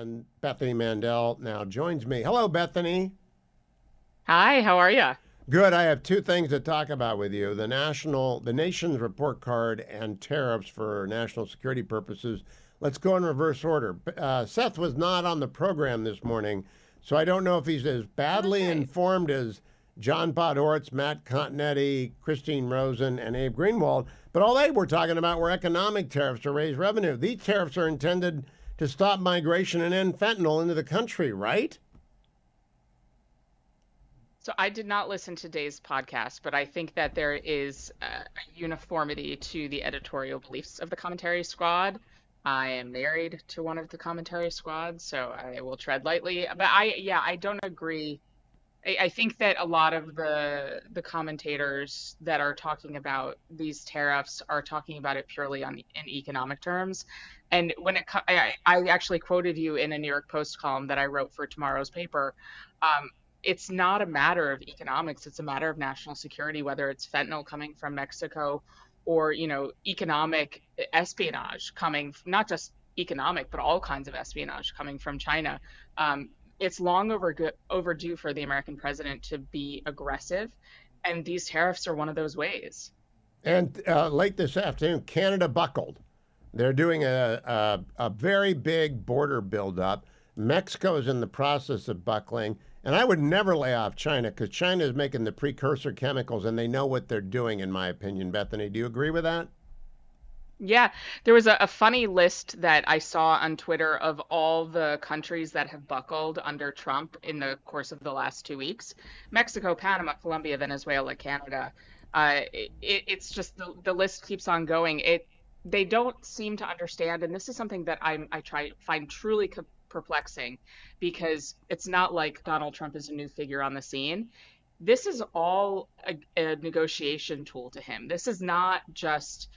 and Bethany Mandel now joins me. Hello, Bethany. Hi, how are you? Good. I have two things to talk about with you: the nation's report card, and tariffs for national security purposes. Let's go in reverse order. Seth was not on the program this morning, so I don't know if he's as Oh, that's badly right. informed as John Podhoretz, Matt Continetti, Christine Rosen, and Abe Greenwald. But all they were talking about were economic tariffs to raise revenue. These tariffs are intended to stop migration and end fentanyl into the country, right? So I did not listen to today's podcast, but I think that there is a uniformity to the editorial beliefs of the commentary squad. I am married to one of the commentary squads, so I will tread lightly. But yeah, I don't agree. I think that a lot of the commentators that are talking about these tariffs are talking about it purely in economic terms. And I actually quoted you in a New York Post column that I wrote for tomorrow's paper. It's not a matter of economics; it's a matter of national security, whether it's fentanyl coming from Mexico or economic espionage coming, not just economic, but all kinds of espionage coming from China. It's long overdue for the American president to be aggressive, and these tariffs are one of those ways. And late this afternoon, Canada buckled. They're doing a very big border buildup. Mexico is in the process of buckling. And I would never lay off China because China is making the precursor chemicals and they know what they're doing, in my opinion. Bethany, do you agree with that? Yeah, there was a funny list that I saw on Twitter of all the countries that have buckled under Trump in the course of the last 2 weeks. Mexico, Panama, Colombia, Venezuela, Canada. It's just the list keeps on going. They don't seem to understand, and this is something that I try find truly perplexing because it's not like Donald Trump is a new figure on the scene. This is all a negotiation tool to him. This is not just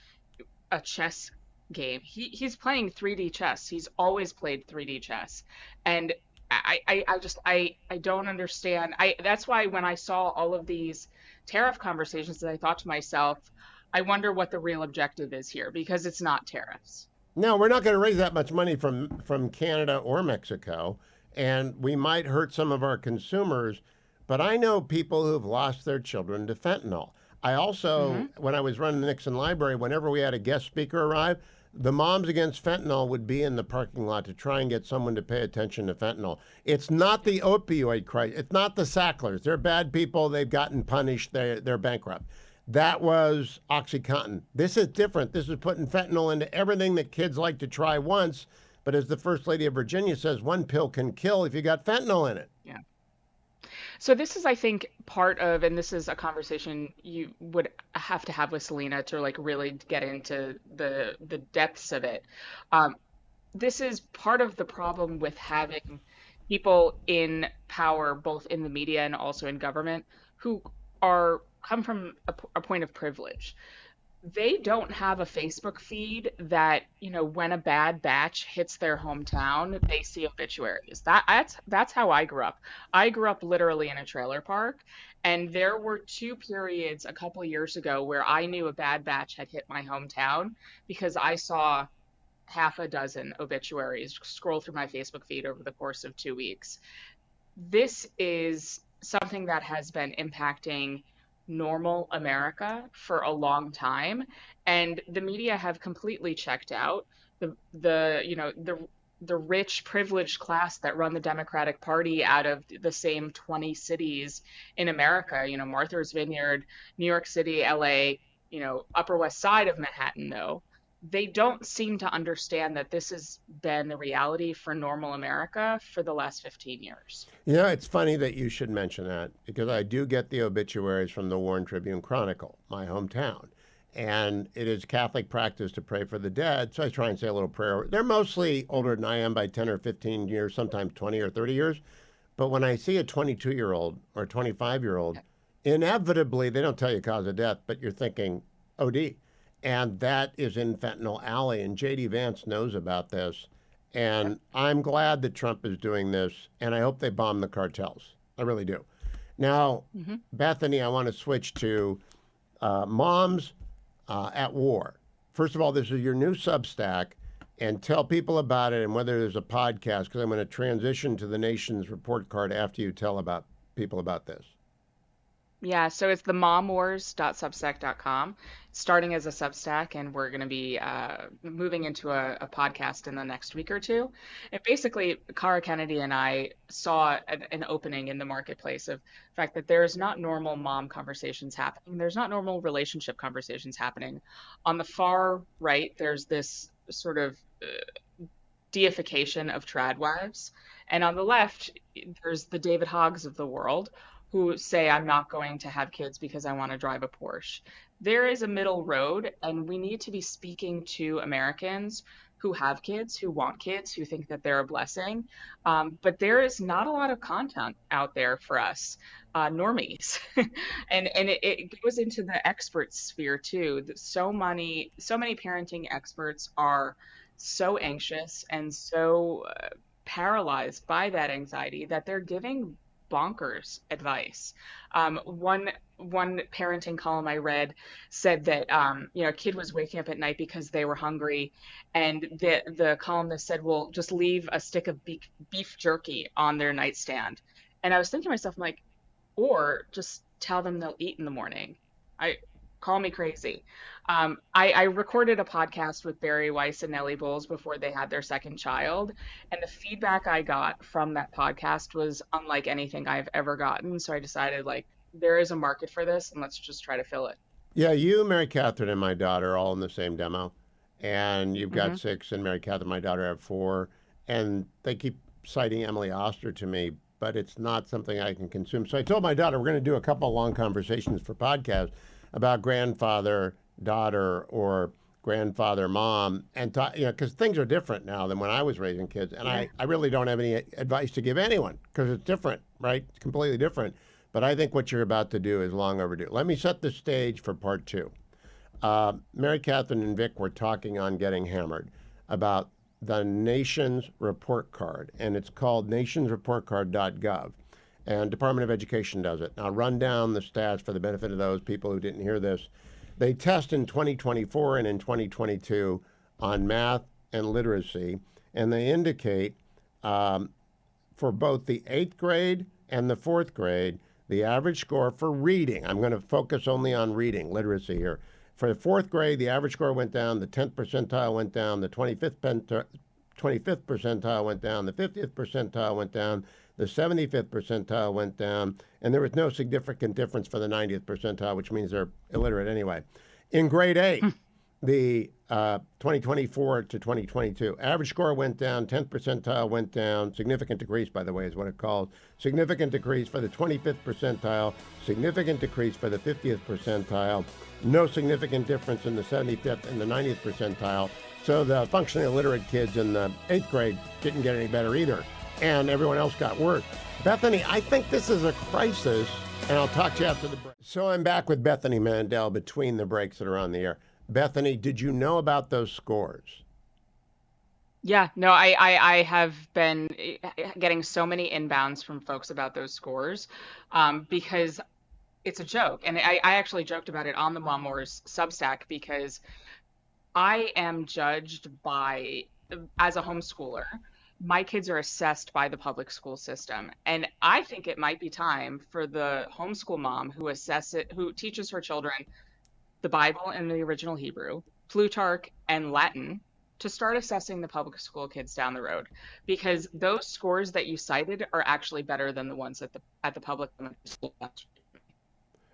a chess game. He's playing 3D chess. He's always played 3D chess. And I don't understand. I That's why when I saw all of these tariff conversations, I thought to myself, I wonder what the real objective is here because it's not tariffs. No, we're not going to raise that much money from Canada or Mexico, and we might hurt some of our consumers. But I know people who've lost their children to fentanyl. I also, Hmm. when I was running the Nixon Library, whenever we had a guest speaker arrive, the Moms Against Fentanyl would be in the parking lot to try and get someone to pay attention to fentanyl. It's not the opioid crisis. It's not the Sacklers. They're bad people. They've gotten punished. They're bankrupt. That was OxyContin. This is different. This is putting fentanyl into everything that kids like to try once. But as the First Lady of Virginia says, one pill can kill if you got fentanyl in it. Yeah. So this is, I think, part of, and this is a conversation you would have to have with Selena to like really get into the depths of it. Um, this is part of the problem with having people in power, both in the media and also in government, who are come from a point of privilege. They don't have a Facebook feed that, when a bad batch hits their hometown, they see obituaries. That's how I grew up. I grew up literally in a trailer park, and there were two periods a couple years ago where I knew a bad batch had hit my hometown because I saw half a dozen obituaries scroll through my Facebook feed over the course of 2 weeks. This is something that has been impacting normal America for a long time, and the media have completely checked out. The rich privileged class that run the Democratic Party out of the same 20 cities in America, Martha's Vineyard, New York City, LA, Upper West Side of Manhattan, though, they don't seem to understand that this has been the reality for normal America for the last 15 years. It's funny that you should mention that because I do get the obituaries from the Warren Tribune Chronicle, my hometown. And it is Catholic practice to pray for the dead. So I try and say a little prayer. They're mostly older than I am by 10 or 15 years, sometimes 20 or 30 years. But when I see a 22-year-old or 25-year-old, inevitably, they don't tell you cause of death, but you're thinking OD. And that is in Fentanyl Alley. And J.D. Vance knows about this. Yep. And I'm glad that Trump is doing this. And I hope they bomb the cartels. I really do. Now, Hmm. Bethany, I want to switch to moms at war. First of all, this is your new Substack. and tell people about it and whether there's a podcast, because I'm going to transition to the nation's report card after you tell about people about this. Yeah, so it's the momwars.substack.com, starting as a Substack, and we're going to be moving into a podcast in the next week or two. And basically, Cara Kennedy and I saw an opening in the marketplace of the fact that there's not normal mom conversations happening. There's not normal relationship conversations happening. On the far right, there's this sort of deification of trad wives. And on the left, there's the David Hoggs of the world who say, I'm not going to have kids because I want to drive a Porsche. There is a middle road, and we need to be speaking to Americans who have kids, who want kids, who think that they're a blessing. But there is not a lot of content out there for us, normies. And it goes into the expert sphere too. So many parenting experts are so anxious and so paralyzed by that anxiety that they're giving bonkers advice. One parenting column I read said that a kid was waking up at night because they were hungry, and the columnist said, "Well, just leave a stick of beef jerky on their nightstand." And I was thinking to myself, I'm like, or just tell them they'll eat in the morning. I Call me crazy. I recorded a podcast with Barry Weiss and Nellie Bowles before they had their second child, and the feedback I got from that podcast was unlike anything I've ever gotten. So I decided, like, there is a market for this, and let's just try to fill it. Yeah, you, Mary Catherine, and my daughter are all in the same demo. And you've got Hmm. six, and Mary Catherine, my daughter, have four. And they keep citing Emily Oster to me, but it's not something I can consume. So I told my daughter we're going to do a couple of long conversations for podcasts about grandfather, daughter, or grandfather, mom, and because things are different now than when I was raising kids. And Yeah. I really don't have any advice to give anyone because it's different, right? It's completely different. But I think what you're about to do is long overdue. Let me set the stage for part two. Mary Catherine and Vic were talking on Getting Hammered about the nation's report card, and it's called nationsreportcard.gov. And Department of Education does it. I'll run down the stats for the benefit of those people who didn't hear this. They test in 2024 and in 2022 on math and literacy, and they indicate for both the eighth grade and the fourth grade, the average score for reading. I'm going to focus only on reading, literacy here. For the fourth grade, the average score went down, the 10th percentile went down, the 25th percentile went down, the 50th percentile went down, the 75th percentile went down, and there was no significant difference for the 90th percentile, which means they're illiterate anyway. In grade 8, the 2024 to 2022. Average score went down, 10th percentile went down, significant decrease, by the way, is what it calls. Significant decrease for the 25th percentile, significant decrease for the 50th percentile, no significant difference in the 75th and the 90th percentile. So the functionally illiterate kids in the 8th grade didn't get any better either, and everyone else got worse. Bethany, I think this is a crisis, and I'll talk to you after the break. So I'm back with Bethany Mandel between the breaks that are on the air. Bethany, did you know about those scores? Yeah, no, I have been getting so many inbounds from folks about those scores, because it's a joke. And I actually joked about it on the Mom Wars Substack because I am judged by, as a homeschooler, my kids are assessed by the public school system. And I think it might be time for the homeschool mom who teaches her children the Bible in the original Hebrew, Plutarch, and Latin to start assessing the public school kids down the road, because those scores that you cited are actually better than the ones at the public school.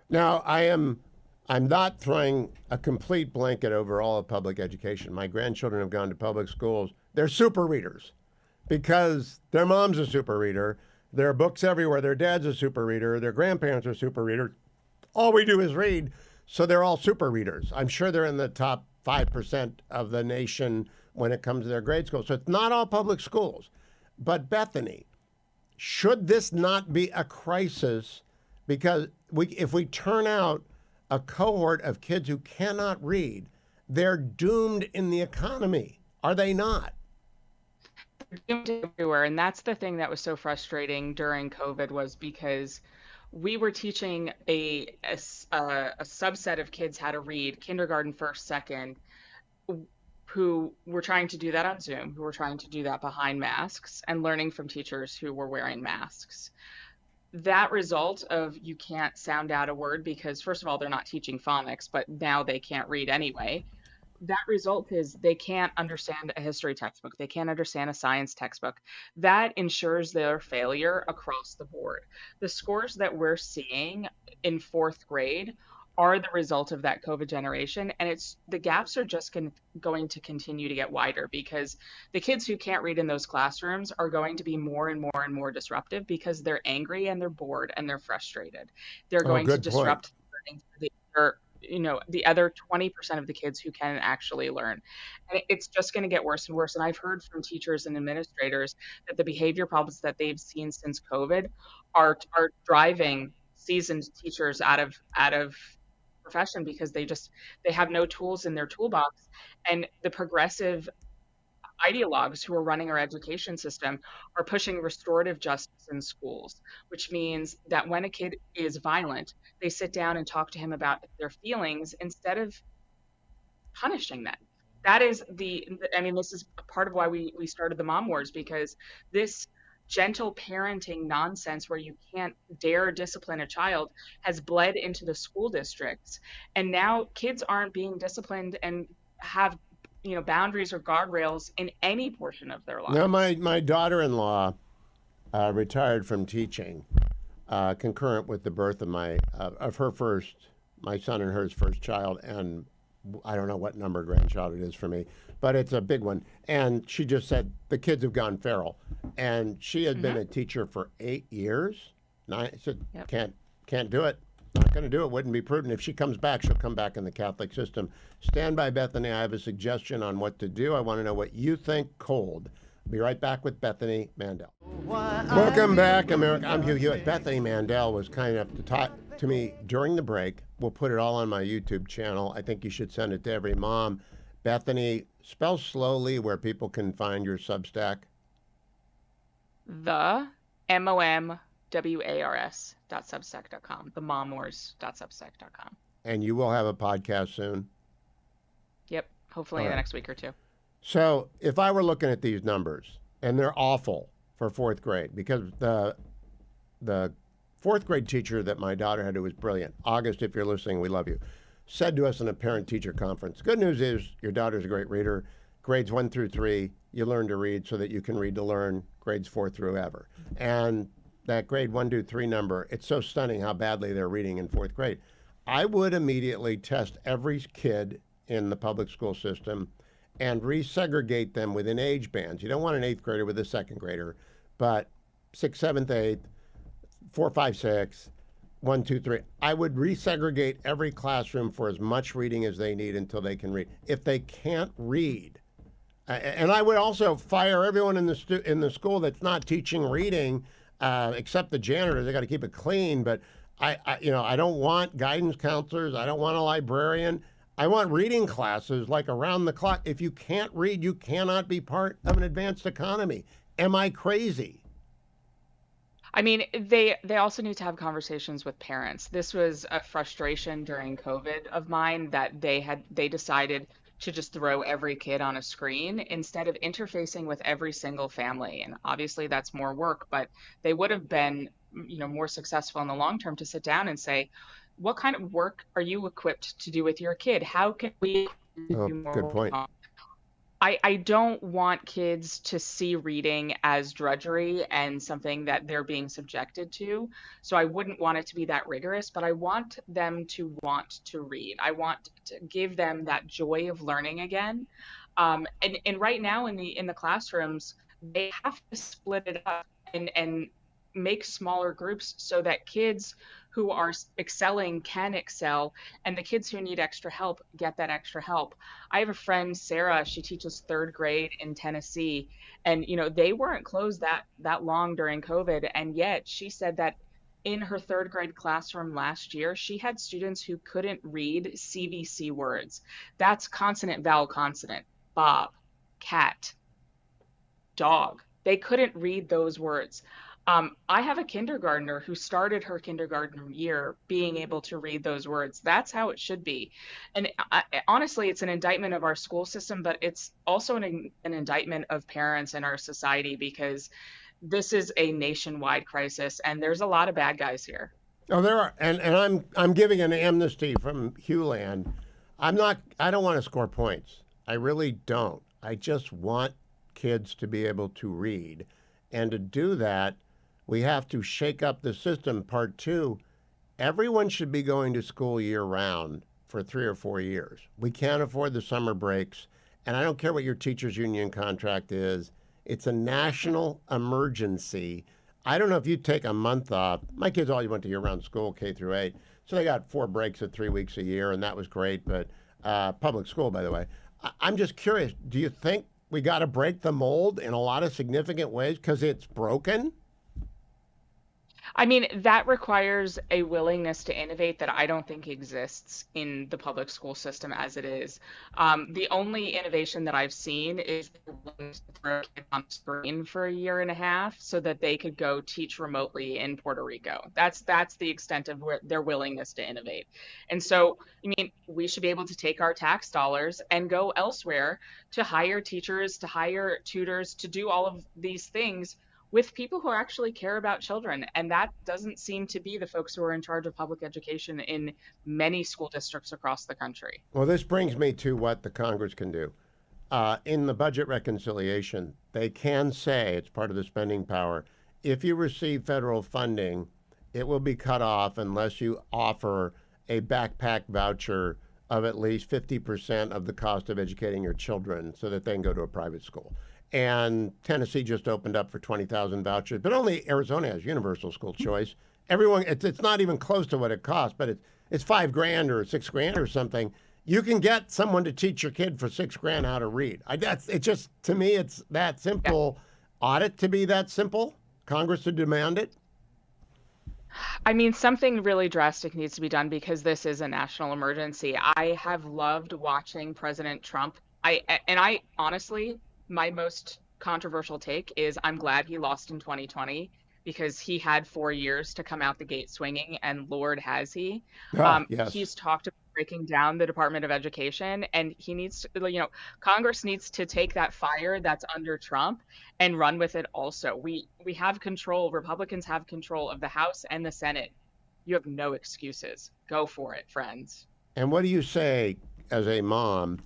Now, I'm not throwing a complete blanket over all of public education. My grandchildren have gone to public schools. They're super readers because their mom's a super reader. There are books everywhere. Their dad's a super reader. Their grandparents are super readers. All we do is read. So they're all super readers. I'm sure they're in the top 5% of the nation when it comes to their grade school. So it's not all public schools. But Bethany, should this not be a crisis? Because if we turn out a cohort of kids who cannot read, they're doomed in the economy, are they not? Everywhere, and that's the thing that was so frustrating during COVID, was because we were teaching a subset of kids how to read, kindergarten, first, second, who were trying to do that on Zoom, who were trying to do that behind masks and learning from teachers who were wearing masks. That result of you can't sound out a word because, first of all, they're not teaching phonics, but now they can't read anyway. That result is they can't understand a history textbook. They can't understand a science textbook. That ensures their failure across the board. The scores that we're seeing in fourth grade are the result of that COVID generation. And it's the gaps are just going to continue to get wider because the kids who can't read in those classrooms are going to be more and more and more disruptive because they're angry and they're bored and they're frustrated. They're Oh, going to good point. disrupt learning for the other, the other 20% of the kids who can actually learn. And it's just going to get worse and worse. And I've heard from teachers and administrators that the behavior problems that they've seen since COVID are driving seasoned teachers out of profession because they have no tools in their toolbox. And the progressive ideologues who are running our education system are pushing restorative justice in schools, which means that when a kid is violent, they sit down and talk to him about their feelings instead of punishing them. That is I mean, this is part of why we started the Mom Wars, because this gentle parenting nonsense where you can't dare discipline a child has bled into the school districts. And now kids aren't being disciplined and have, boundaries or guardrails in any portion of their Now, lives. my daughter-in-law retired from teaching concurrent with the birth of my son and hers first child, and I don't know what number grandchild it is for me, but it's a big one. And she just said the kids have gone feral, and she had been Hmm. a teacher for 8 years. Nine, I said Yep. can't do it. Not going to do it. Wouldn't be prudent. If she comes back, she'll come back in the Catholic system. Stand by, Bethany. I have a suggestion on what to do. I want to know what you think. Cold. Be right back with Bethany Mandel. Welcome back, America. I'm Hugh Hewitt. Bethany Mandel was kind enough to talk to me during the break. We'll put it all on my YouTube channel. I think you should send it to every mom. Bethany, spell slowly where people can find your Substack. The MOMWARS.substack.com. The momwars.substack.com. And you will have a podcast soon. Yep. Hopefully All in the right. next week or two. So if I were looking at these numbers, and they're awful for fourth grade, because the fourth grade teacher that my daughter had, who was brilliant, August, if you're listening, we love you, said to us in a parent teacher conference, good news is your daughter's a great reader. Grades 1 through 3, you learn to read so that you can read to learn. Grades 4 through ever. And that grade 1 2 3 number, it's so stunning how badly they're reading in fourth grade. I would immediately test every kid in the public school system and resegregate them within age bands. You don't want an eighth grader with a second grader, but sixth, seventh, eighth, 4, 5, 6, 1 2 3. I would resegregate every classroom for as much reading as they need until they can read. If they can't read, and I would also fire everyone in the school that's not teaching reading, except the janitors. They got to keep it clean. But I don't want guidance counselors. I don't want a librarian. I want reading classes like around the clock. If you can't read, you cannot be part of an advanced economy. Am I crazy? I mean, they also need to have conversations with parents. This was a frustration during COVID of mine that they decided to just throw every kid on a screen instead of interfacing with every single family. And obviously that's more work, but they would have been, more successful in the long term to sit down and say, what kind of work are you equipped to do with your kid? How can we Oh, do good more? point. I don't want kids to see reading as drudgery and something that they're being subjected to. So I wouldn't want it to be that rigorous, but I want them to want to read. I want to give them that joy of learning again. And right now in the classrooms, they have to split it up and make smaller groups so that kids who are excelling can excel, and the kids who need extra help get that extra help. I have a friend, Sarah, she teaches third grade in Tennessee, and they weren't closed that long during COVID, and yet she said that in her third grade classroom last year, she had students who couldn't read CVC words. That's consonant, vowel, consonant. Bob, cat, dog. They couldn't read those words. I have a kindergartner who started her kindergarten year being able to read those words. That's how it should be. And honestly, it's an indictment of our school system, but it's also an indictment of parents in our society because this is a nationwide crisis and there's a lot of bad guys here. Oh, there are, and I'm giving an amnesty from Hugh Land. I don't want to score points. I really don't. I just want kids to be able to read. And to do that, we have to shake up the system. Part two, everyone should be going to school year round for 3 or 4 years. We can't afford the summer breaks. And I don't care what your teacher's union contract is, it's a national emergency. I don't know if you take a month off. My kids always went to year round school, K through 8. So they got 4 breaks at 3 weeks a year, and that was great. But public school, by the way. I'm just curious, do you think we got to break the mold in a lot of significant ways because it's broken? I mean, that requires a willingness to innovate that I don't think exists in the public school system as it is. The only innovation that I've seen is the willingness to throw kids on screen for a year and a half so that they could go teach remotely in Puerto Rico. That's the extent of their willingness to innovate. And so, I mean, we should be able to take our tax dollars and go elsewhere to hire teachers, to hire tutors, to do all of these things with people who actually care about children. And that doesn't seem to be the folks who are in charge of public education in many school districts across the country. Well, this brings me to what the Congress can do. In the budget reconciliation, they can say it's part of the spending power. If you receive federal funding, it will be cut off unless you offer a backpack voucher of at least 50% of the cost of educating your children so that they can go to a private school. And Tennessee just opened up for 20,000 vouchers, but only Arizona has universal school choice. Everyone, it's not even close to what it costs, but it's $5,000 or $6,000 or something. You can get someone to teach your kid for $6,000 how to read. It just, to me, it's that Yeah. simple. Ought it to be that simple? Congress to demand it? I mean, something really drastic needs to be done because this is a national emergency. I have loved watching President Trump. I honestly, my most controversial take is I'm glad he lost in 2020 because he had 4 years to come out the gate swinging, and Lord has he. Ah, yes. He's talked about breaking down the Department of Education, and he needs to, Congress needs to take that fire that's under Trump and run with it also. We have control, Republicans have control of the House and the Senate. You have no excuses. Go for it, friends. And what do you say as a mom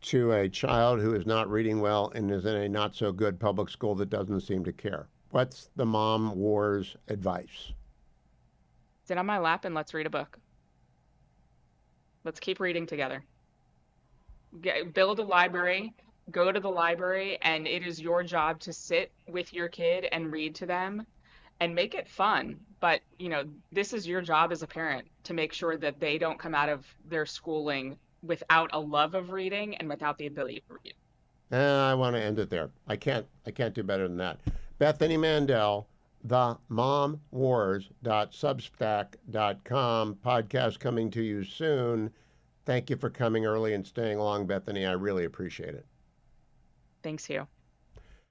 to a child who is not reading well and is in a not so good public school that doesn't seem to care? What's the mom wars advice? Sit on my lap and let's read a book. Let's keep reading together. Build a library, go to the library, and it is your job to sit with your kid and read to them and make it fun. But, this is your job as a parent to make sure that they don't come out of their schooling without a love of reading and without the ability to read. I want to end it there. I can't do better than that. Bethany Mandel, themomwars.substack.com. Podcast coming to you soon. Thank you for coming early and staying along, Bethany. I really appreciate it. Thanks, Hugh.